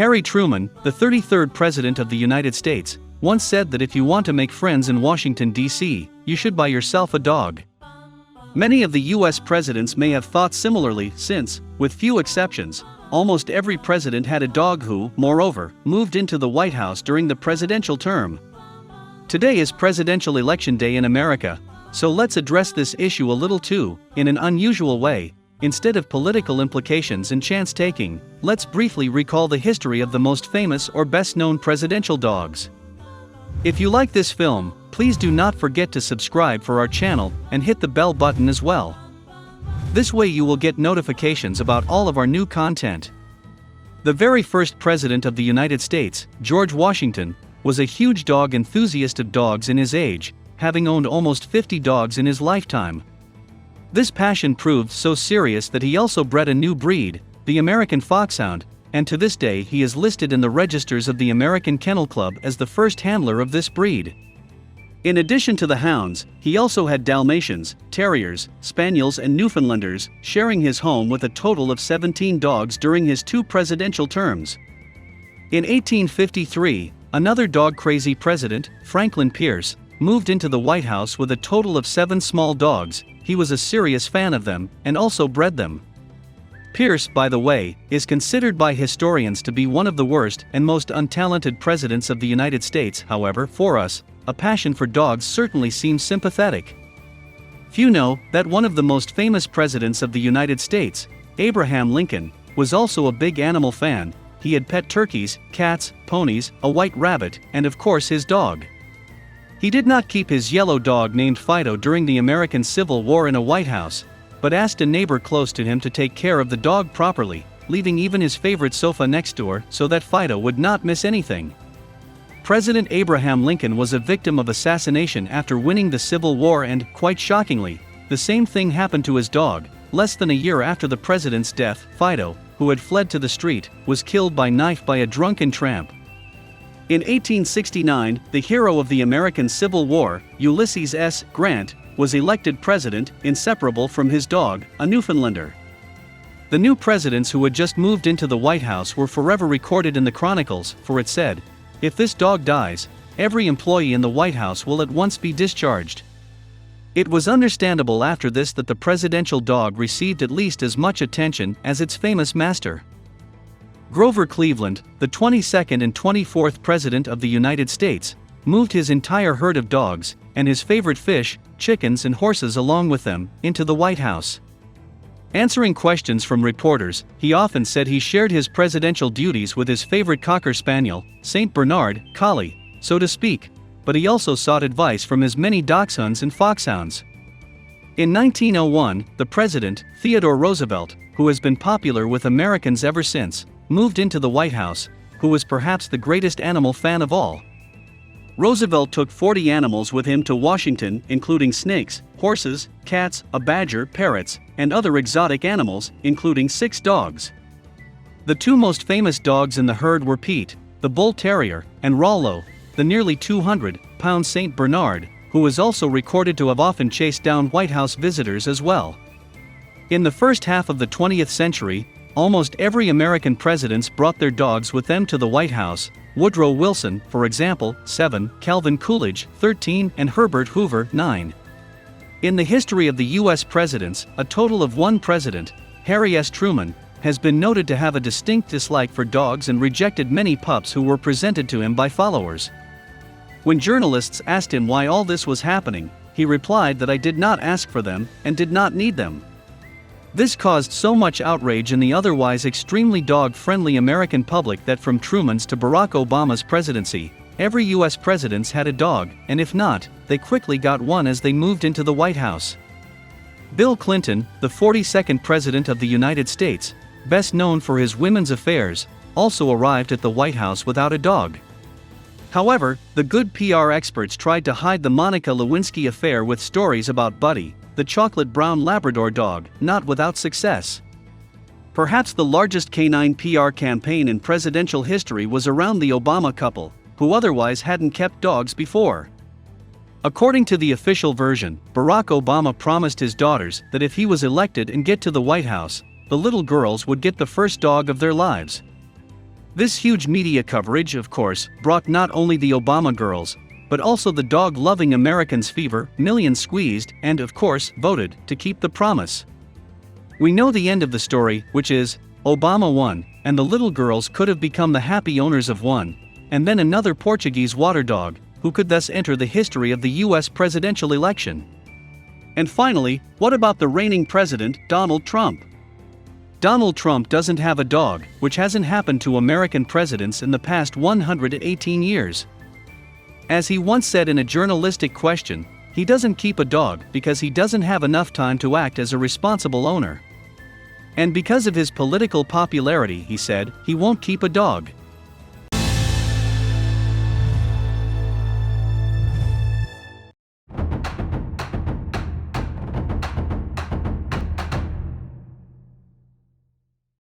Harry Truman, the 33rd President of the United States, once said that if you want to make friends in Washington, D.C., you should buy yourself a dog. Many of the U.S. presidents may have thought similarly since, with few exceptions, almost every president had a dog who, moreover, moved into the White House during the presidential term. Today is presidential election day in America, so let's address this issue a little too, in an unusual way. Instead of political implications and chance-taking, let's briefly recall the history of the most famous or best-known presidential dogs. If you like this film, please do not forget to subscribe for our channel and hit the bell button as well. This way you will get notifications about all of our new content. The very first president of the United States, George Washington, was a huge dog enthusiast of dogs in his age, having owned almost 50 dogs in his lifetime. This passion proved so serious that he also bred a new breed, the American Foxhound, and to this day he is listed in the registers of the American Kennel Club as the first handler of this breed. In addition to the hounds, he also had Dalmatians, Terriers, Spaniels and Newfoundlanders, sharing his home with a total of 17 dogs during his 2 presidential terms. In 1853, another dog-crazy president, Franklin Pierce, moved into the White House with a total of 7 small dogs. He was a serious fan of them, and also bred them. Pierce, by the way, is considered by historians to be one of the worst and most untalented presidents of the United States. However, for us, a passion for dogs certainly seems sympathetic. Few know that one of the most famous presidents of the United States, Abraham Lincoln, was also a big animal fan. He had pet turkeys, cats, ponies, a white rabbit, and of course his dog. He did not keep his yellow dog named Fido during the American Civil War in a White House, but asked a neighbor close to him to take care of the dog properly, leaving even his favorite sofa next door so that Fido would not miss anything. President Abraham Lincoln was a victim of assassination after winning the Civil War, and, quite shockingly, the same thing happened to his dog. Less than a year after the president's death, Fido, who had fled to the street, was killed by knife by a drunken tramp. In 1869, the hero of the American Civil War, Ulysses S. Grant, was elected president, inseparable from his dog, a Newfoundlander. The new presidents who had just moved into the White House were forever recorded in the chronicles, for it said, "If this dog dies, every employee in the White House will at once be discharged." It was understandable after this that the presidential dog received at least as much attention as its famous master. Grover Cleveland, the 22nd and 24th President of the United States, moved his entire herd of dogs, and his favorite fish, chickens and horses along with them, into the White House. Answering questions from reporters, he often said he shared his presidential duties with his favorite Cocker Spaniel, St. Bernard, Collie, so to speak, but he also sought advice from his many dachshunds and foxhounds. In 1901, the president, Theodore Roosevelt, who has been popular with Americans ever since, moved into the White House, who was perhaps the greatest animal fan of all. Roosevelt took 40 animals with him to Washington, including snakes, horses, cats, a badger, parrots, and other exotic animals, including 6 dogs. The 2 most famous dogs in the herd were Pete, the Bull Terrier, and Rollo, the nearly 200-pound St. Bernard, who was also recorded to have often chased down White House visitors as well. In the first half of the 20th century, almost every American president brought their dogs with them to the White House. Woodrow Wilson, for example, 7, Calvin Coolidge, 13, and Herbert Hoover, 9. In the history of the U.S. presidents, a total of 1 president, Harry S. Truman, has been noted to have a distinct dislike for dogs and rejected many pups who were presented to him by followers. When journalists asked him why all this was happening, he replied that "I did not ask for them, and did not need them." This caused so much outrage in the otherwise extremely dog-friendly American public that from Truman's to Barack Obama's presidency, every U.S. president had a dog, and if not, they quickly got one as they moved into the White House. Bill Clinton, the 42nd President of the United States, best known for his women's affairs, also arrived at the White House without a dog. However, the good PR experts tried to hide the Monica Lewinsky affair with stories about Buddy, the chocolate brown Labrador dog, not without success. Perhaps the largest canine PR campaign in presidential history was around the Obama couple, who otherwise hadn't kept dogs before. According to the official version, Barack Obama promised his daughters that if he was elected and get to the White House, the little girls would get the first dog of their lives. This huge media coverage, of course, brought not only the Obama girls, but also the dog-loving Americans fever, millions squeezed, and, of course, voted to keep the promise. We know the end of the story, which is, Obama won, and the little girls could have become the happy owners of one, and then another Portuguese water dog, who could thus enter the history of the US presidential election. And finally, what about the reigning president, Donald Trump? Donald Trump doesn't have a dog, which hasn't happened to American presidents in the past 118 years. As he once said in a journalistic question, he doesn't keep a dog because he doesn't have enough time to act as a responsible owner. And because of his political popularity, he said, he won't keep a dog.